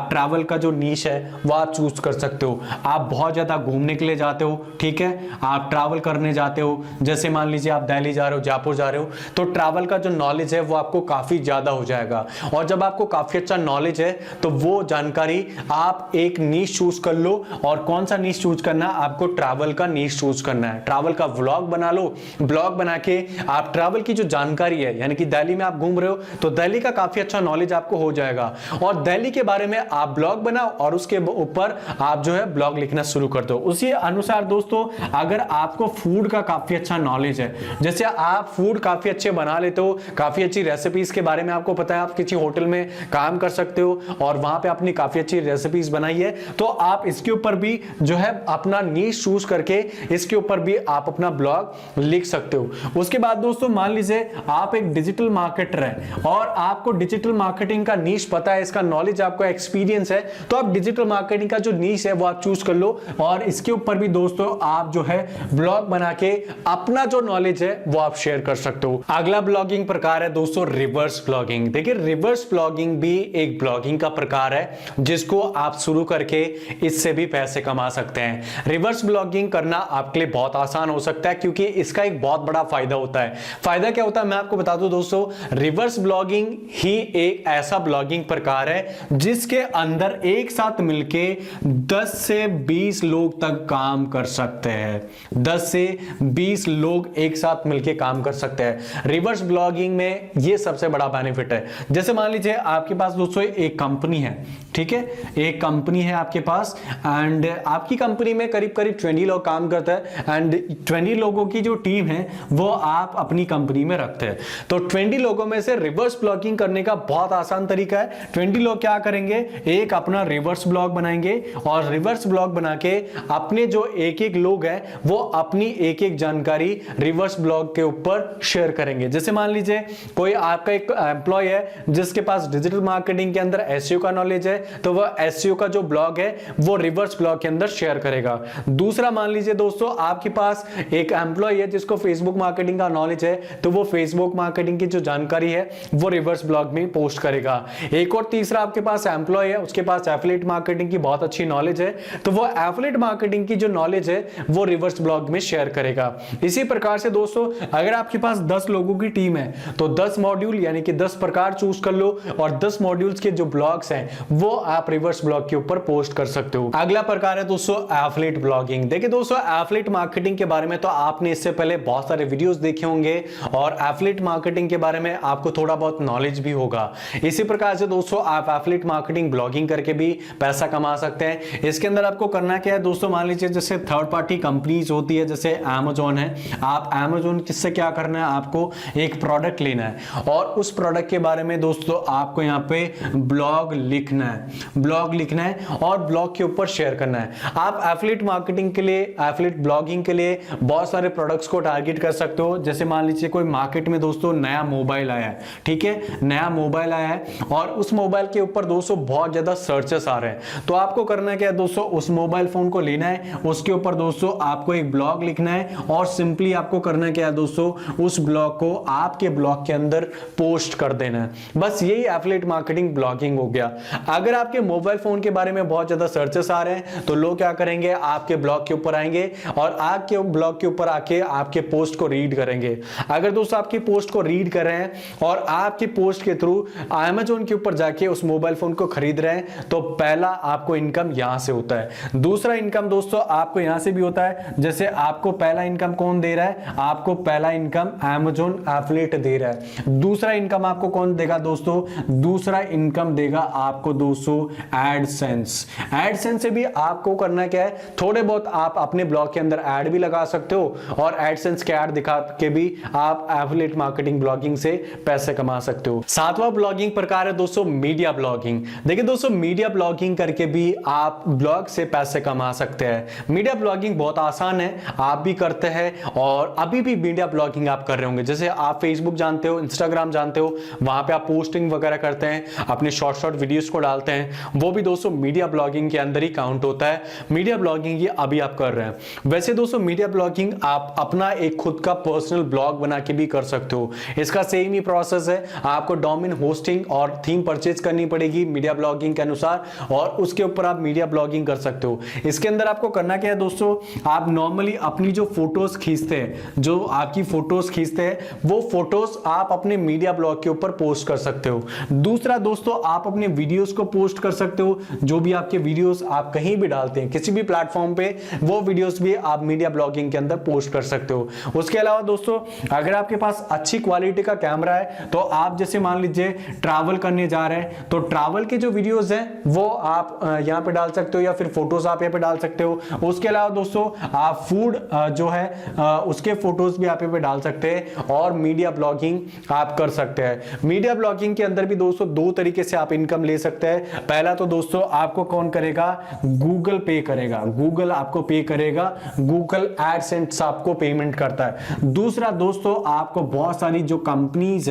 ट्रैवल का जो नीश है वो आप चूज कर सकते हो। आप बहुत ज्यादा घूमने के लिए जाते हो, ठीक है, आप ट्रैवल करने जाते हो, जैसे मान लीजिए आप दिल्ली जा रहे हो, जयपुर जा रहे हो, तो ट्रैवल का जो नॉलेज है वो आपको काफी ज्यादा हो जाएगा। और जब आपको काफी अच्छा नॉलेज है तो वो जानकारी आप एक नीश चूज कर लो। और कौन सा नीश चूज करना है आपको? ट्रैवल का नीश चूज करना है। ट्रैवल का व्लॉग बना लो, ब्लॉग बना के आप ट्रैवल की जो जानकारी है, यानी कि दिल्ली में आप घूम रहे हो तो दिल्ली का काफी अच्छा नॉलेज आपको हो जाएगा और दिल्ली के बारे में आप ब्लॉग बनाओ और उसके ऊपर आप जो है ब्लॉग लिखना शुरू कर दो। उसी अनुसार दोस्तों अगर आपको फूड का काफी अच्छा नॉलेज है, जैसे आप फूड काफी अच्छे बना लेते हो, काफी अच्छी रेसिपीज के बारे में आपको पता है, आप किसी होटल में काम कर सकते हो और वहां पे अपनी काफी अच्छी रेसिपीज बनाई है, तो आप इसके ऊपर भी जो है अपना नीश चूज करके इसके ऊपर भी आप अपना ब्लॉग लिख सकते हो। उसके बाद दोस्तों मान लीजिए आप एक डिजिटल मार्केटर है और आपको डिजिटल मार्केटिंग का नीश पता है, इसका नॉलेज आपको एक्सपीरियंस है, तो आप डिजिटल मार्केटिंग का जो नीश है वो आप चूज कर लो और इसके ऊपर भी दोस्तों आप जो है ब्लॉग बना के अपना जो नॉलेज है वो आप शेयर कर सकते हो। अगला ब्लॉगिंग प्रकार है दोस्तों रिवर्स ब्लॉगिंग। देखिए रिवर्स ब्लॉगिंग भी एक ब्लॉगिंग का प्रकार है जिसको आप शुरू करके इससे भी पैसे कमा सकते हैं। रिवर्स ब्लॉगिंग करना आपके लिए बहुत आसान हो सकता है क्योंकि इसका एक बहुत बड़ा फायदा होता है। फायदा क्या होता है मैं आपको बता दूं दोस्तों, रिवर्स ब्लॉगिंग ही एक ऐसा ब्लॉगिंग प्रकार है जिसके अंदर एक साथ मिलके 10 से 20 लोग तक काम कर सकते हैं। 10 से 20 लोग एक साथ मिलके काम कर सकते हैं। रिवर्स ब्लॉगिंग में ये सबसे बड़ा बेनिफिट है। जैसे मान लीजिए आपके पास दोस्तों एक कंपनी है, ठीक है, एक कंपनी है आपके पास एंड आपकी कंपनी में करीब करीब 20 लोग काम करते हैं एंड 20 लोगों की जो टीम है वो आप अपनी कंपनी में रखते हैं। तो 20 लोगों में से रिवर्स ब्लॉगिंग करने का बहुत आसान तरीका है। 20 लोग क्या करेंगे, एक अपना रिवर्स ब्लॉग बनाएंगे और रिवर्स ब्लॉग बना के अपने जो एक एक लोग हैं वो अपनी एक एक जानकारी रिवर्स ब्लॉग के ऊपर शेयर करेंगे। जैसे मान लीजिए कोई आपका एक एम्प्लॉय है जिसके पास डिजिटल मार्केटिंग के अंदर एसईओ का नॉलेज है, तो वह एसईओ का जो ब्लॉग है वो रिवर्स ब्लॉग के अंदर शेयर करेगा। दूसरा मान लीजिए दोस्तों आपके पास एक एम्प्लॉय है जिसको फेसबुक मार्केटिंग का नॉलेज है, तो वो फेसबुक मार्केटिंग की जो जानकारी है वो रिवर्स ब्लॉग में पोस्ट करेगा। एक और तीसरा आपके पास एम्प्लॉय है, उसके पास एफिलिएट मार्केटिंग की बहुत अच्छी नॉलेज है, तो वो एफिलिएट मार्केटिंग की जो नॉलेज है वो रिवर्स ब्लॉग में शेयर करेगा। इसी प्रकार से दोस्तों अगर आपके पास 10 लोगों की टीम है तो 10 मॉड्यूल यानी कि 10 प्रकार चूज कर लो और 10 मॉड्यूल्स के जो ब्लॉग्स हैं वो आप रिवर्स ब्लॉग के ऊपर पोस्ट कर सकते हो। अगला प्रकार है दोस्तों एफिलिएट ब्लॉगिंग। देखिए दोस्तों एफिलिएट मार्केटिंग के बारे में तो आपने इससे पहले बहुत सारे वीडियोस देखे होंगे और एफिलिएट मार्केटिंग के बारे में आपको थोड़ा बहुत नॉलेज भी होगा। इसी प्रकार से दोस्तों आप एफिलिएट मार्केटिंग ब्लॉगिंग करके भी पैसा कमा सकते हैं। इसके अंदर आपको करना क्या है दोस्तों, मान लीजिए जैसे थर्ड पार्टी कंपनीज होती है जैसे Amazon है, आप Amazon किससे क्या करना है, आपको एक प्रोडक्ट लेना है और उस प्रोडक्ट के बारे में दोस्तों आपको यहाँ पे ब्लॉग लिखना है और ब्लॉग के ऊपर शेयर करना है। आप एफिलिएट मार्केटिंग के लिए, एफिलिएट ब्लॉगिंग के लिए बहुत सारे प्रोडक्ट्स को टारगेट कर सकते हो। जैसे मान लीजिए कोई मार्केट में दोस्तों नया मोबाइल आया है, ठीक है, नया मोबाइल आया है और उस मोबाइल के ऊपर दोस्तों बहुत ज्यादा सर्चेस आ रहे हैं, तो आपको करना क्या है दोस्तों, उस मोबाइल फोन को लेना है, उसके ऊपर दोस्तों आपको एक ब्लॉग लिखना है और सिंपली आपको करना क्या है दोस्तों, उस ब्लॉग को आपके ब्लॉग के अंदर पोस्ट कर देना है। बस यही एफिलिएट मार्केटिंग ब्लॉगिंग हो गया। अगर आपके मोबाइल फोन के बारे में बहुत ज्यादा सर्चेस आ रहे हैं तो लोग क्या करेंगे, आपके ब्लॉग के ऊपर आएंगे और आपके ब्लॉग के ऊपर आके आपके पोस्ट को रीड करेंगे। अगर दोस्तों आपकी पोस्ट को रीड कर रहे हैं और आपकी पोस्ट के थ्रू Amazon के ऊपर जाके उस मोबाइल फोन को खरीद रहे हैं तो पहला आपको इनकम यहां से होता है। दूसरा इनकम दोस्तों आपको यहां से भी होता है। जैसे आपको पहला इनकम कौन दे रहा है, आपको पहला इनकम Amazon एफिलिएट दे रहा है। दूसरा इनकम आपको कौन देगा दोस्तों, दूसरा इनकम देगा आपको दोस्तों दोस्तों एडसेंस। एडसेंस से भी आपको करना क्या है, थोड़े बहुत आप अपने ब्लॉग के अंदर ऐड भी लगा सकते हो और एडसेंस के ऐड दिखा के भी आप एफिलिएट मार्केटिंग ब्लॉगिंग से पैसे कमा सकते हो। सातवां ब्लॉगिंग प्रकार है दोस्तों मीडिया ब्लॉगिंग। देखिए दोस्तों, मीडिया ब्लॉगिंग करके भी आप ब्लॉग से पैसे कमा सकते हैं। मीडिया ब्लॉगिंग बहुत आसान है, आप भी करते हैं और अभी भी मीडिया ब्लॉगिंग आप कर रहे होंगे। जैसे आप फेसबुक जानते हो, इंस्टाग्राम जानते हो, वहां पे आप पोस्टिंग वगैरह करते हैं, अपने शॉर्ट वीडियोस को डालते हैं, वो भी दोस्तों मीडिया ब्लॉगिंग के अंदर ही काउंट होता है। मीडिया ब्लॉगिंग ये अभी आप कर रहे हैं। वैसे दोस्तों मीडिया ब्लॉगिंग आप अपना एक खुद का पर्सनल ब्लॉग बना के भी कर सकते हो। इसका सेम ही प्रोसेस है, आपको डोमेन होस्टिंग और थीम परचेज करनी पड़ेगी मीडिया ब्लॉगिंग के अनुसार और उसके ऊपर आप मीडिया ब्लॉगिंग कर सकते हो। इसके अंदर आपको करना क्या है दोस्तों, आप नॉर्मली अपनी जो फोटोज खींचते हैं, जो आपकी फोटोज खींचते हैं, वो फोटोज आप अपने मीडिया ब्लॉग के ऊपर पोस्ट कर सकते हो। दूसरा दोस्तों, आप अपने वीडियोस को पोस्ट कर सकते हो। जो भी आपके वीडियोस आप कहीं भी डालते हैं किसी भी प्लेटफॉर्म पे, वो वीडियोस भी आप मीडिया ब्लॉगिंग के अंदर पोस्ट कर सकते हो। उसके अलावा दोस्तों, अगर आपके पास अच्छी क्वालिटी का कैमरा है तो आप जैसे मान लीजिए ट्रैवल करने जा रहे हैं तो ट्रैवल के जो वीडियोस हैं वो आप यहां पे डाल सकते हो या फिर फोटोज आप यहां पे डाल सकते हो। उसके अलावा दोस्तों, आप फूड जो है उसके फोटोज भी आप यहां पे डाल सकते हैं और मीडिया ब्लॉगिंग आप कर सकते हैं। मीडिया ब्लॉगिंग के अंदर भी दोस्तों दो तरीके से आप इनकम ले सकते हैं। पहला तो दोस्तों आपको कौन करेगा, गूगल पे करेगा, गूगल आपको पे करेगा, गूगल एडसेंस आपको पेमेंट करता है। दूसरा दोस्तों, आपको बहुत सारी जो कंपनीज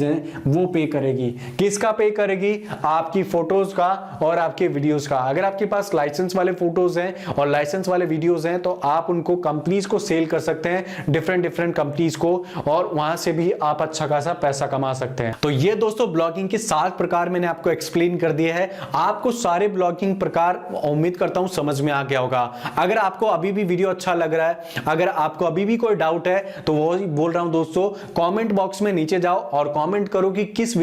हैं वो पे करेगी। किसका पे करेगी, आपकी फोटोज का और आपके वीडियोस का। अगर आपके पास लाइसेंस वाले फोटोज हैं और लाइसेंस वाले वीडियोस हैं तो आप उनको कंपनीज को सेल कर सकते हैं, डिफरेंट कंपनीज को, और वहां से भी आप अच्छा खासा पैसा कमा सकते हैं। तो ये दोस्तों ब्लॉगिंग के 7 प्रकार मैंने आपको एक्सप्लेन कर दिए हैं। आपको सारे ब्लॉगिंग प्रकार उम्मीद करता हूं समझ में आ गया होगा। अगर आपको अभी भी वीडियो अच्छा लग रहा है, अगर आपको अभी भी कोई डाउट है तो वो बोल रहा हूं दोस्तों, कमेंट बॉक्स में नीचे जाओ और कमेंट करो कि किस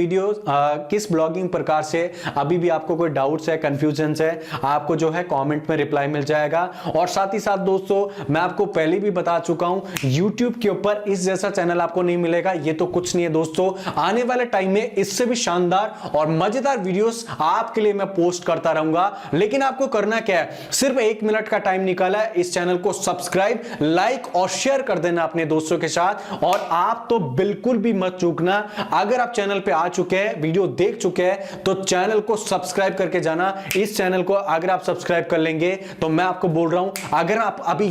ब्लॉगिंग प्रकार से अभी भी आपको कोई डाउट्स है, कंफ्यूजन है, आपको जो है कमेंट में रिप्लाई मिल जाएगा। और साथ ही साथ दोस्तों, मैं आपको पहले भी बता चुका हूं, YouTube के ऊपर इस जैसा चैनल आपको नहीं मिलेगा। ये तो कुछ नहीं है दोस्तों, आने वाले टाइम में इससे भी शानदार और मजेदार वीडियोस आपके लिए मैं पोस्ट करता रहूंगा। लेकिन आपको करना क्या है, सिर्फ 1 मिनट का टाइम निकाला है, इस चैनल को सब्सक्राइब, लाइक और शेयर कर देना अपने दोस्तों के साथ। और आप तो बिल्कुल भी मत चूकना, अगर आप चैनल पे आ चुके हैं, वीडियो देख चुके हैं, तो चैनल को सब्सक्राइब करके जाना। इस चैनल को अगर आप सब्सक्राइब कर लेंगे तो मैं आपको बोल रहा हूं, अगर आप अभी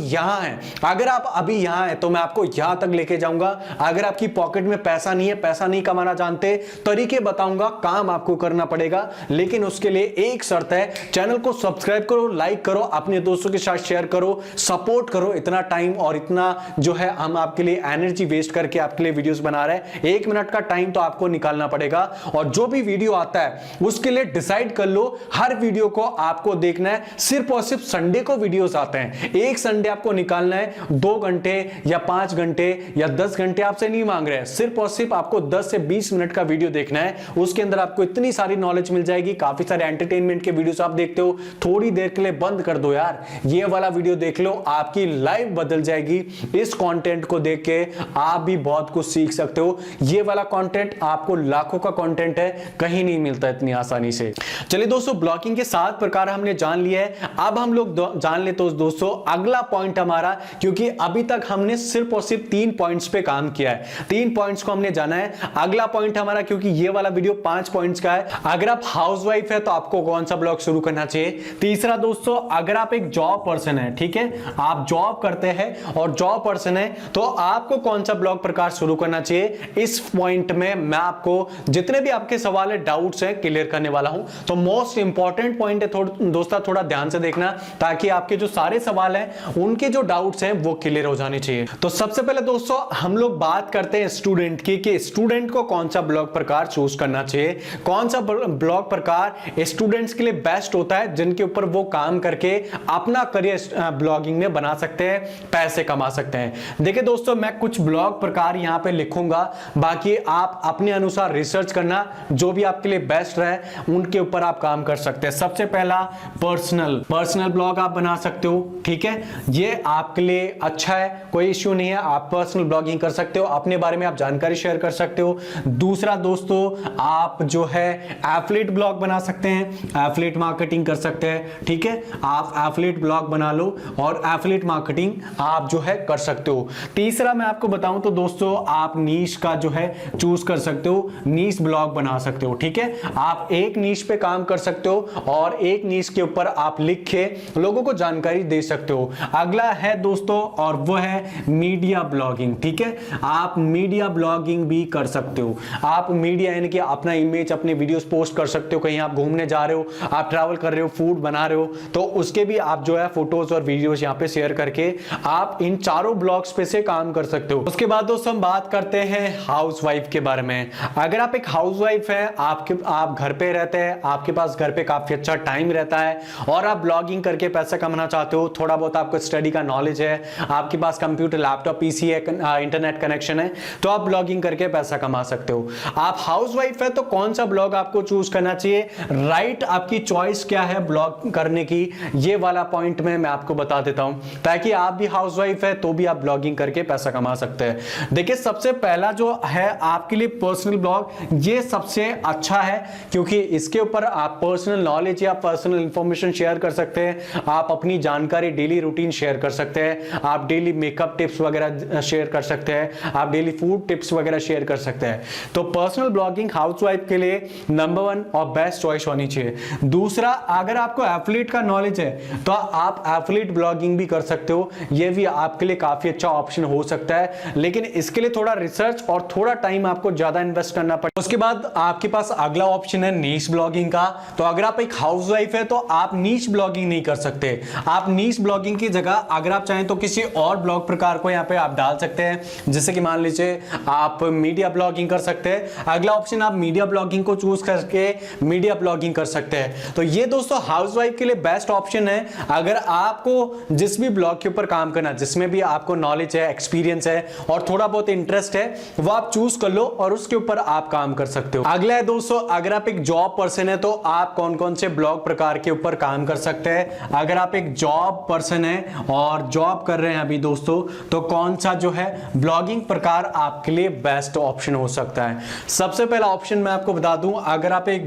यहां हैं तो मैं आपको यहां तक लेके जाऊंगा। अगर आपकी पॉकेट में पैसा नहीं है, पैसा नहीं कमाना जानते, तरीके बताऊंगा, काम आपको करना पड़ेगा। लेकिन उसके लिए एक शर्त है, चैनल को सब्सक्राइब करो, लाइक करो, अपने दोस्तों के साथ शेयर करो, सपोर्ट करो। इतना टाइम और इतना जो है हम आपके लिए एनर्जी वेस्ट करके आपके लिए वीडियोस बना रहे हैं, 1 मिनट का टाइम तो आपको निकालना पड़ेगा। और जो भी वीडियो आता है उसके लिए डिसाइड कर लो, हर वीडियो को आपको देखना है। सिर्फ और सिर्फ संडे को वीडियोस आते हैं, एक संडे आपको निकालना है। 2 घंटे या 5 घंटे या 10 घंटे आपसे नहीं मांग रहे हैं, सिर्फ और सिर्फ आपको 10 से 20 मिनट का वीडियो देखना है। उसके अंदर आपको इतनी सारी नॉलेज मिल जाएगी, काफी सारे एंटरटेनमेंट के वीडियोस आप देखते हो, थोड़ी देर के लिए बंद कर दो यार, ये वाला वीडियो देख लो, आपकी लाइफ बदल जाएगी। इस कंटेंट को देख के आप भी बहुत कुछ सीख सकते हो। ये वाला कंटेंट आपको लाखों का कंटेंट है, कहीं नहीं मिलता इतनी आसानी से। चलिए दोस्तों, ब्लॉगिंग के 7 प्रकार हमने जान लिए हैं। अब हम लोग जान लेते हैं दोस्तों अगला पॉइंट हमारा, क्योंकि अभी तक हमने सिर्फ और सिर्फ 3 पॉइंट्स पे काम किया है, 3 पॉइंट्स को हमने जाना है। अगला पॉइंट हमारा, क्योंकि ये वाला वीडियो 5 पॉइंट्स का है, अगर आप हाउसवाइफ है तो आपको कौन सा ब्लॉग शुरू करना चाहिए। तीसरा दोस्तों, अगर आप एक जॉब पर्सन है, ठीक है, आप जॉब करते हैं और जॉब पर्सन है, तो आपको कौन सा ब्लॉग प्रकार शुरू करना चाहिए। इस पॉइंट में मैं आपको जितने भी आपके सवाल है, डाउट्स है, क्लियर करने वाला हूं। तो मोस्ट इंपॉर्टेंट पॉइंट है दोस्तों, थोड़ा ध्यान से देखना, ताकि आपके जो सारे सवाल हैं उनके जो डाउट्स हैं वो क्लियर हो जाने चाहिए। तो सबसे पहले दोस्तों हम लोग बात करते हैं स्टूडेंट की, कि स्टूडेंट को कौन सा ब्लॉग प्रकार चूज करना चाहिए। कौन सा ब्लॉग प्रकार स्टूडेंट्स के लिए बेस्ट होता है, जिनके ऊपर वो काम करके अपना करियर ब्लॉगिंग में बना सकते हैं, पैसे कमा सकते हैं। देखिए दोस्तों, मैं कुछ ब्लॉग प्रकार यहां पे लिखूंगा, बाकी आप अपने अनुसार रिसर्च करना, जो भी आपके लिए बेस्ट रहे उनके ऊपर आप काम कर सकते हैं। सबसे पहला पर्सनल ब्लॉग आप बना सकते हो, ठीक है, ये आपके लिए अच्छा है, कोई इश्यू नहीं है, आप पर्सनल ब्लॉगिंग कर सकते हो, अपने बारे में आप जानकारी शेयर कर सकते हो। दूसरा दोस्तों, आप जो है एफिलिएट ब्लॉग बना सकते हैं, एफिलिएट मार्केटिंग कर सकते हैं। ठीक है, आप एफिलिएट ब्लॉग बना लो और एफिलिएट मार्केटिंग आप जो है कर सकते हो। तीसरा मैं आपको बताऊं तो दोस्तों आप नीश का जो है चूज कर सकते हो, नीश ब्लॉग बना सकते हो। ठीक है, आप एक नीश पे काम कर सकते हो और एक नीश के ऊपर आप लिख के लोगों को जानकारी दे सकते हो। अगला है दोस्तों और वो है मीडिया ब्लॉगिंग। ठीक है, आप मीडिया ब्लॉगिंग भी कर सकते हो। आप मीडिया यानी कि अपना इमेज, अपने वीडियोस पोस्ट कर सकते हो। कहीं आप घूमने जा रहे हो, आप ट्रैवल कर रहे हो, फूड बना रहे हो, तो उसके भी आप जो है फोटोज और वीडियोस यहाँ पे शेयर करके आप इन चारों ब्लॉग्स पे से काम कर सकते हो। उसके बाद दोस्तों हम बात करते हैं हाउसवाइफ के बारे में। अगर आप एक हाउसवाइफ है, आप घर पे रहते हैं, आपके पास घर पे काफी अच्छा टाइम रहता है और आप ब्लॉगिंग करके पैसा कमाना चाहते हो, थोड़ा बहुत आपको स्टडी का नॉलेज है, आपके पास कंप्यूटर, लैपटॉप, पीसी है, इंटरनेट कनेक्शन है, तो आप ब्लॉगिंग करके पैसा कमा सकते हो। आप हाउसवाइफ है तो कौन सा ब्लॉग आपको चूज करना चाहिए, राइट, आपकी चॉइस क्या है ब्लॉग करने की, ये वाला पॉइंट में मैं आपको बता देता हूं, ताकि आप भी हाउसवाइफ है तो भी आप ब्लॉगिंग करके पैसा कमा सकते हैं। देखिए, सबसे पहला जो है आपके लिए पर्सनल ब्लॉग, ये सबसे अच्छा है क्योंकि इसके ऊपर आप पर्सनल नॉलेज या पर्सनल इंफॉर्मेशन शेयर कर सकते हैं, आप अपनी जानकारी, डेली रूटीन शेयर कर सकते हैं, आप डेली मेकअप टिप्स वगैरह शेयर कर सकते हैं, आप डेली फूड टिप्स वगैरह शेयर कर सकते हैं। तो पर्सनल ब्लॉगिंग हाउसवाइफ के लिए नंबर 1 और बेस्ट चॉइस होनी चाहिए। दूसरा, अगर आपको एफिलिएट का नॉलेज है तो आप एफिलिएट ब्लॉगिंग भी कर सकते हो, यह भी आपके लिए काफी अच्छा ऑप्शन हो सकता है, लेकिन इसके लिए थोड़ा रिसर्च और थोड़ा टाइम आपको ज्यादा इन्वेस्ट करना पड़ेगा। उसके बाद आपके पास अगला ऑप्शन है नीश ब्लॉगिंग का। तो अगर आप एक हाउसवाइफ है तो आप नीश ब्लॉगिंग नहीं कर सकते। आप नीश ब्लॉगिंग की जगह अगर आप चाहें तो किसी और ब्लॉग प्रकार को यहां पे आप डाल सकते हैं, जैसे कि मान लीजिए आप मीडिया ब्लॉगिंग कर सकते हैं। अगला ऑप्शन आप मीडिया ब्लॉगिंग को चूज करके मीडिया ब्लॉगिंग कर सकते हैं। तो ये दोस्तों हाउसवाइफ के लिए बेस्ट ऑप्शन है। अगर आपको जिस भी ब्लॉग के ऊपर काम करना, जिसमें भी आपको नॉलेज है, एक्सपीरियंस है और थोड़ा बहुत इंटरेस्ट है, वो आप चूज कर लो और उसके ऊपर आप काम कर सकते हो। अगला है दोस्तों, अगर आप एक जॉब पर्सन है तो आप कौन कौन से ब्लॉग प्रकार के ऊपर काम कर सकते हैं। अगर आप एक जॉब पर्सन है और जॉब कर रहे हैं अभी दोस्तों, तो कौन सा जो है ब्लॉगिंग प्रकार आपके लिए बेस्ट ऑप्शन हो सकता है। सबसे पहला ऑप्शन मैं आपको बता दूं, अगर आप एक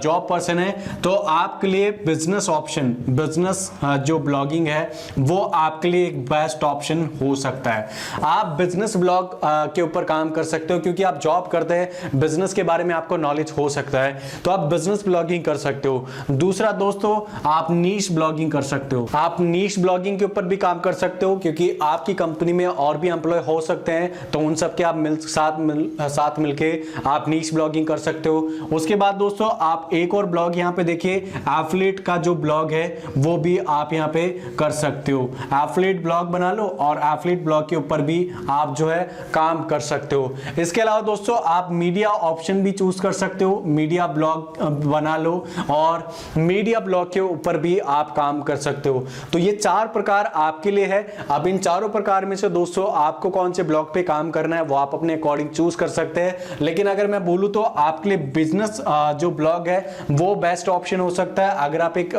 जॉब पर्सन है तो आपके लिए बिजनेस ऑप्शन, बिजनेस जो ब्लॉगिंग है वो आपके लिए एक बेस्ट ऑप्शन हो सकता है। आप बिजनेस ब्लॉग के ऊपर काम कर सकते हो क्योंकि आप जॉब करते हैं, बिजनेस के बारे में आपको नॉलेज हो सकता है, तो आप बिजनेस ब्लॉगिंग कर सकते हो। दूसरा दोस्तों, आप नीश ब्लॉगिंग कर सकते हो। आप नीश ब्लॉगिंग के ऊपर भी काम कर सकते हो क्योंकि आपकी कंपनी में और भी एम्प्लॉय हो सकते हैं, तो उन सबके आप साथ मिलके आप नीश ब्लॉगिंग कर सकते हो। उसके बाद दोस्तों आप एक और ब्लॉग यहाँ पे देखिए, एफिलिएट का जो ब्लॉग है वो भी आप यहाँ पे कर सकते हो। एफिलिएट ब्लॉग बना लो और एफिलिएट ब्लॉग के ऊपर भी आप जो है काम कर सकते हो। इसके अलावा दोस्तों आप मीडिया ऑप्शन भी चूज कर सकते हो, मीडिया ब्लॉग बना लो और मीडिया ब्लॉग के ऊपर भी आप काम कर सकते हो। तो ये 4 प्रकार आपके लिए है। अब इन चारों प्रकार में से दोस्तों आपको कौन से ब्लॉग पे काम करना है वो आप अपने अकॉर्डिंग चूज कर सकते हैं, लेकिन अगर मैं बोलूं तो आपके लिए बिजनेस जो ब्लॉग है वो बेस्ट ऑप्शन हो सकता है अगर आप एक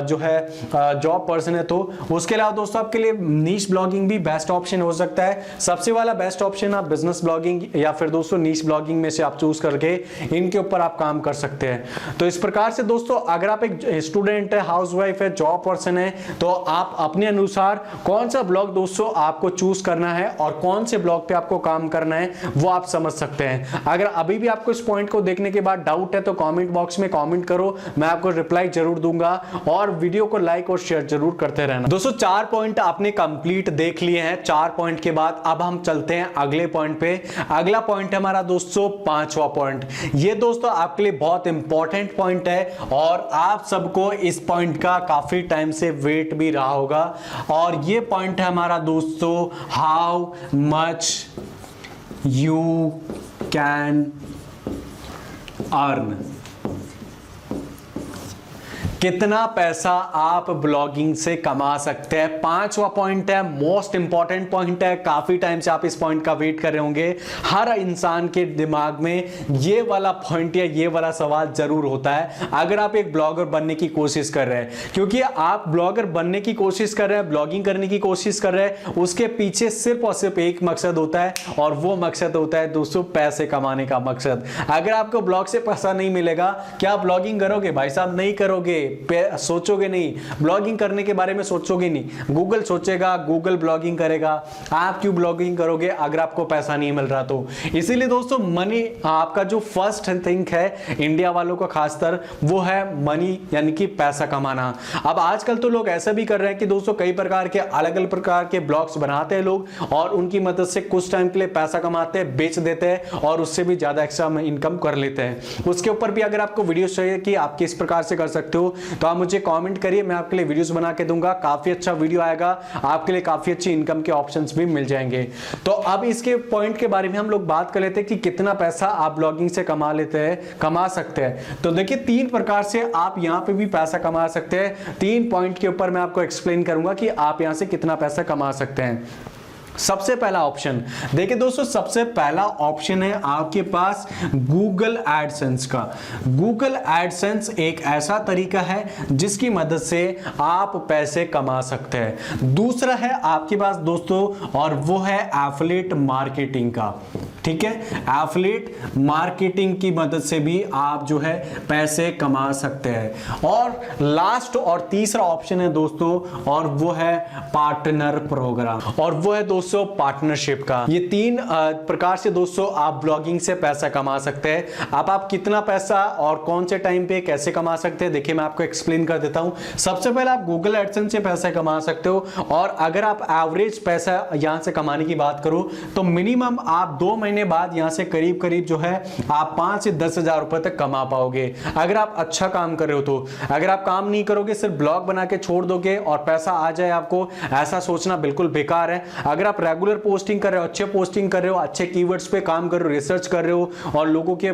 जो है जॉब पर्सन है तो। उसके अलावा दोस्तों आपके लिए नीश ब्लॉगिंग भी बेस्ट ऑप्शन हो सकता है। सबसे वाला बेस्ट ऑप्शन आप बिजनेस ब्लॉगिंग या फिर दोस्तों नीश ब्लॉगिंग में से आप चूज करके इनके ऊपर आप काम कर सकते हैं। तो इस प्रकार से दोस्तों अगर आप एक स्टूडेंट है, हाउसवाइफ है, जॉब पर्सन है, तो आप अपने अनुसार कौन सा ब्लॉग दोस्तों आपको चूज करना है और कौन से ब्लॉग पे आपको काम करना है वो आप समझ सकते हैं। अगर अभी भी आपको इस पॉइंट को देखने के बाद डाउट है तो कमेंट बॉक्स में कमेंट करो, मैं आपको रिप्लाई जरूर दूंगा और वीडियो को लाइक और शेयर जरूर करते रहना। दोस्तों 4 पॉइंट आपने कंप्लीट देख लिए हैं। 4 पॉइंट के बाद अब हम चलते हैं अगले पॉइंट पे। अगला पॉइंट है हमारा दोस्तों 5वां पॉइंट। ये दोस्तों आपके लिए बहुत इंपॉर्टेंट पॉइंट है और आप सबको इस पॉइंट का काफी टाइम से वेट भी रहा होगा और ये पॉइंट है हमारा दोस्तों, how much you can earn. कितना पैसा आप ब्लॉगिंग से कमा सकते हैं। पांचवा पॉइंट है, मोस्ट इंपॉर्टेंट पॉइंट है, काफी टाइम से आप इस पॉइंट का वेट कर रहे होंगे। हर इंसान के दिमाग में ये वाला पॉइंट या ये वाला सवाल जरूर होता है अगर आप एक ब्लॉगर बनने की कोशिश कर रहे हैं, क्योंकि आप ब्लॉगर बनने की कोशिश कर रहे हैं, ब्लॉगिंग करने की कोशिश कर रहे हैं, उसके पीछे सिर्फ और सिर्फ एक मकसद होता है और वो मकसद होता है दोस्तों पैसे कमाने का मकसद। अगर आपको ब्लॉग से पैसा नहीं मिलेगा, क्या ब्लॉगिंग करोगे भाई साहब? नहीं करोगे, सोचोगे नहीं, ब्लॉगिंग करने के बारे में सोचोगे नहीं। गूगल सोचेगा, गूगल ब्लॉगिंग करेगा, आप क्यों ब्लॉगिंग करोगे अगर आपको पैसा नहीं मिल रहा तो। इसीलिए दोस्तों मनी आपका जो फर्स्ट थिंक है इंडिया वालों का खासकर, वो है मनी, यानी कि पैसा कमाना। अब आजकल तो लोग ऐसा भी कर रहे हैं कि दोस्तों कई प्रकार के अलग अलग प्रकार के ब्लॉग्स बनाते हैं लोग और उनकी मदद से कुछ टाइम के लिए पैसा कमाते हैं, बेच देते हैं और उससे भी ज्यादा एक्स्ट्रा इनकम कर लेते हैं। उसके ऊपर भी अगर आपको वीडियो चाहिए कि आप किस प्रकार से कर सकते हो तो आप मुझे कमेंट करिए, मैं आपके लिए वीडियोस बना के दूंगा। काफी अच्छा वीडियो आएगा, आपके लिए काफी अच्छी इनकम के ऑप्शंस भी मिल जाएंगे। तो अब इसके पॉइंट के बारे में हम लोग बात कर लेते हैं कि कितना पैसा आप ब्लॉगिंग से कमा सकते हैं। तो देखिए 3 प्रकार से आप यहां पे भी पैसा कमा सकते हैं। 3 पॉइंट के ऊपर मैं आपको एक्सप्लेन करूंगा कि आप यहां से कितना पैसा कमा सकते हैं। सबसे पहला ऑप्शन देखिए दोस्तों, सबसे पहला ऑप्शन है आपके पास गूगल एडसेंस का। गूगल एडसेंस एक ऐसा तरीका है जिसकी मदद से आप पैसे कमा सकते हैं। दूसरा है आपके पास दोस्तों, और वो है एफिलिएट मार्केटिंग का। ठीक है, एफिलिएट मार्केटिंग की मदद से भी आप जो है पैसे कमा सकते हैं। और लास्ट और तीसरा ऑप्शन है दोस्तों, और वो है पार्टनर प्रोग्राम, और वो है दोस्तों पार्टनरशिप का। ये 3 प्रकार से दोस्तों आप ब्लॉगिंग से पैसा कमा सकते हैं। अब आप कितना पैसा और कौन से टाइम पे कैसे कमा सकते हैं, देखिए मैं आपको एक्सप्लेन कर देता हूं। सबसे पहले आप गूगल एडसेंस से पैसा कमा सकते हो, और अगर आप एवरेज पैसा यहां से कमाने की बात करो तो मिनिमम आप 2 महीने बाद यहां से करीब करीब जो है आप 5 से 10 हजार रुपए तक कमा पाओगे, अगर आप अच्छा काम कर रहे हो तो। अगर आप काम नहीं करोगे, सिर्फ ब्लॉग बना के छोड़ दोगे और पैसा आ जाए आपको, ऐसा सोचना बिल्कुल बेकार है। अगर आप रेगुलर पोस्टिंग कर रहे हो, अच्छे पोस्टिंग कर रहे हो, अच्छे कीवर्ड्स पे काम कर रहे हो, रिसर्च कर रहे हो और लोगों के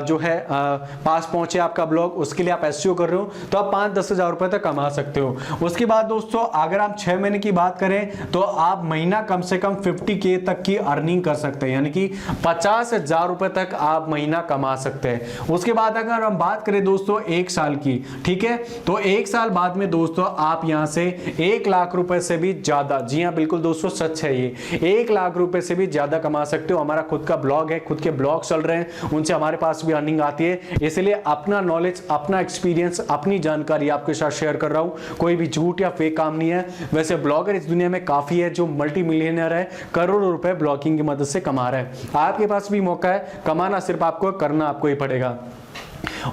जो है पास पहुंचे आपका ब्लॉग, उसके लिए आप एसईओ कर रहे हो, तो आप 5-10 हजार रुपए तक कमा सकते हो। उसके बाद दोस्तों अगर आप 6 महीने की बात करें तो आप महीना कम से कम 50K तक की अर्निंग कर सकते हैं, यानी कि 50,000 रुपए तक आप महीना कमा सकते हैं। उसके बाद अगर हम बात करें दोस्तों 1 साल की, ठीक है, तो 1 साल बाद में दोस्तों आप यहां से 1 लाख रुपए से भी ज्यादा, जी हां बिल्कुल दोस्तों सच है, ये 1 लाख रुपए से भी ज्यादा कमा सकते हो। हमारा खुद का ब्लॉग है, खुद के ब्लॉग चल रहे हैं, उनसे हमारे पास भी अर्निंग आती है, इसलिए अपना नॉलेज, अपना एक्सपीरियंस, अपनी जानकारी आपके साथ शेयर कर रहा हूं। कोई भी झूठ या फेक काम नहीं है। वैसे ब्लॉगर इस दुनिया में काफी है जो मल्टी मिलियनर है, करोड़ों रुपए ब्लॉगिंग की मदद से कमा रहा है। आपके पास भी मौका है, कमाना सिर्फ आपको करना आपको ही पड़ेगा।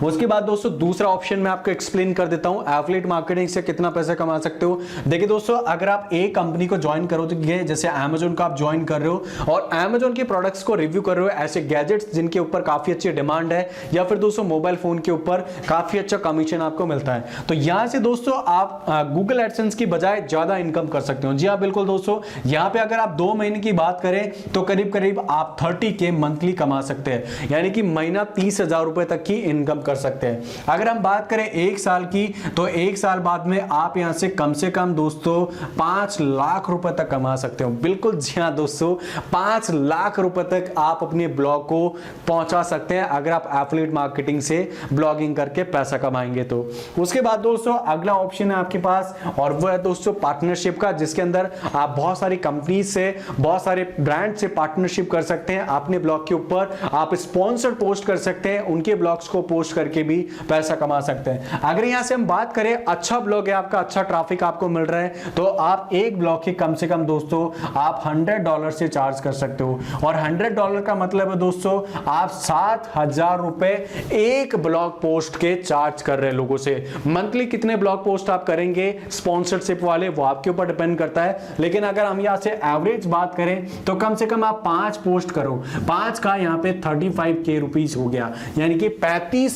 उसके बाद दोस्तों दूसरा ऑप्शन मैं आपको एक्सप्लेन कर देता हूं, एफिलिएट मार्केटिंग से कितना पैसा कमा सकते हो। देखिए दोस्तों अगर आप एक कंपनी को ज्वाइन करोगे, जैसे Amazon को आप ज्वाइन कर रहे हो और Amazon के प्रोडक्ट्स को रिव्यू कर रहे हो, ऐसे गैजेट्स जिनके ऊपर काफी अच्छी डिमांड है, या फिर दोस्तों मोबाइल फोन के ऊपर काफी अच्छा कमीशन आपको मिलता है, तो यहां से दोस्तों आप गूगल एडसेंस की बजाय ज्यादा इनकम कर सकते हो। जी हाँ बिल्कुल दोस्तों, यहां पे अगर आप 2 महीने की बात करें तो करीब करीब आप 30K मंथली कमा सकते हैं, यानी कि महीना 30,000 रुपए तक की इनकम कर सकते हैं। अगर हम बात करें 1 साल की, तो 1 साल बाद में आप यहां से कम दोस्तों 5 लाख रुपए तक कमा सकते हो। बिल्कुल जी हां दोस्तों, 5 लाख रुपए तक आप अपने ब्लॉग को पहुंचा सकते हैं अगर आप एफिलिएट मार्केटिंग से ब्लॉगिंग करके पैसा कमाएंगे तो। उसके बाद दोस्तों अगला ऑप्शन है आपके पास, और वो है दोस्तों पार्टनरशिप का, जिसके अंदर आप बहुत सारी कंपनी से, बहुत सारे ब्रांड से पार्टनरशिप कर सकते हैं। अपने ब्लॉग के ऊपर आप स्पॉन्सर्ड पोस्ट कर सकते हैं, उनके ब्लॉग्स को पोस्ट करके भी पैसा कमा सकते हैं। अगर यहां से हम बात करें, अच्छा ब्लॉग है आपका, अच्छा ट्रैफिक आपको मिल रहा है, तो आप एक ब्लॉग के कम से कम दोस्तों आप $100 से चार्ज कर सकते हो। और $100 का मतलब है दोस्तों आप 7,000 रुपए एक ब्लॉग पोस्ट के चार्ज कर रहे हैं लोगों से। मंथली कितने ब्लॉग पोस्ट आप करेंगे स्पॉन्सरशिप वाले, वो आपके ऊपर डिपेंड करता है, लेकिन अगर हम यहां से एवरेज बात करें तो कम से कम आप 5 पोस्ट करो, 5 का यहां पे 35K रुपीस हो गया, यानी कि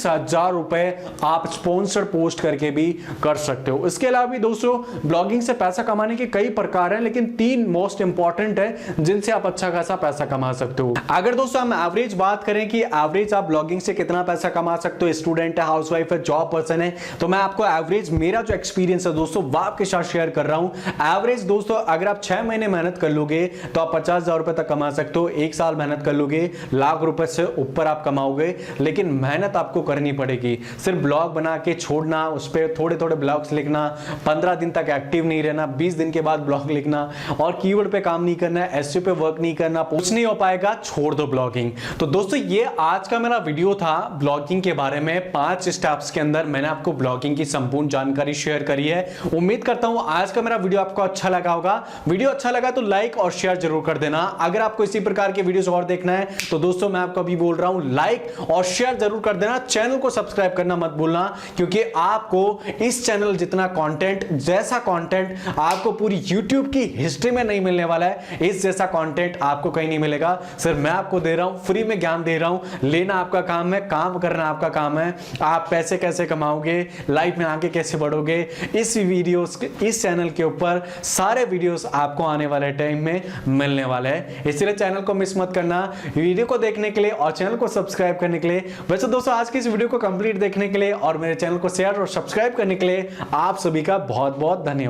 20,000 रुपए आप स्पॉन्सर पोस्ट करके भी कर सकते हो। इसके अलावा भी दोस्तों ब्लॉगिंग से पैसा कमाने के कई प्रकार हैं, लेकिन 3 मोस्ट इंपॉर्टेंट है जिनसे आप अच्छा खासा पैसा कमा सकते हो। अगर दोस्तों हम एवरेज बात करें कि एवरेज आप ब्लॉगिंग से कितना पैसा कमा सकते हो, स्टूडेंट है, हाउसवाइफ है, जॉब पर्सन है, तो मैं आपको एवरेज मेरा जो एक्सपीरियंस है दोस्तों वो आपके साथ शेयर कर रहा हूं। एवरेज दोस्तों अगर आप 6 महीने मेहनत कर लोगे तो आप 50,000 रुपए तक कमा सकते हो। 1 साल मेहनत कर लोगे लाख रुपए से ऊपर आप कमाओगे, लेकिन मेहनत आपको करनी पड़ेगी। सिर्फ ब्लॉग बना के छोड़ना, उस पर थोड़े थोड़े ब्लॉग्स लिखना, 15 दिन तक एक्टिव नहीं रहना, 20 दिन के बाद ब्लॉग लिखना और कीवर्ड पे काम नहीं करना, एसईओ पे वर्क नहीं करना, कुछ नहीं हो पाएगा, छोड़ दो ब्लॉगिंग। तो दोस्तों ये आज का मेरा वीडियो था ब्लॉगिंग के बारे में। 5 स्टेप्स के अंदर मैंने आपको ब्लॉगिंग की संपूर्ण जानकारी शेयर करी है। उम्मीद करता हूं आज का मेरा वीडियो आपको अच्छा लगा होगा। वीडियो अच्छा लगा तो लाइक और शेयर जरूर कर देना। अगर आपको इसी प्रकार के वीडियोस और देखना है तो दोस्तों मैं आपको अभी बोल रहा हूं लाइक और शेयर जरूर कर देना। चैनल को सब्सक्राइब करना मत भूलना, क्योंकि आपको इस चैनल जितना कंटेंट, जैसा कंटेंट आपको पूरी यूट्यूब की हिस्ट्री में नहीं मिलने वाला है, इस जैसा कंटेंट आपको कहीं नहीं मिलेगा। सिर्फ मैं आपको दे रहा हूं, फ्री में ज्ञान दे रहा हूं। लेना आपका काम है, काम करना आपका काम है। आप पैसे कैसे कमाओगे, लाइफ में आगे कैसे बढ़ोगे, इस वीडियोस, इस चैनल के ऊपर सारे वीडियोस आपको आने वाले टाइम में मिलने वाले हैं। इसलिए चैनल को मिस मत करना, वीडियो को देखने के लिए और चैनल को सब्सक्राइब करने के लिए। वैसे दोस्तों आज की इस वीडियो को कंप्लीट देखने के लिए और मेरे चैनल को शेयर और सब्सक्राइब करने के लिए आप सभी का बहुत बहुत धन्यवाद।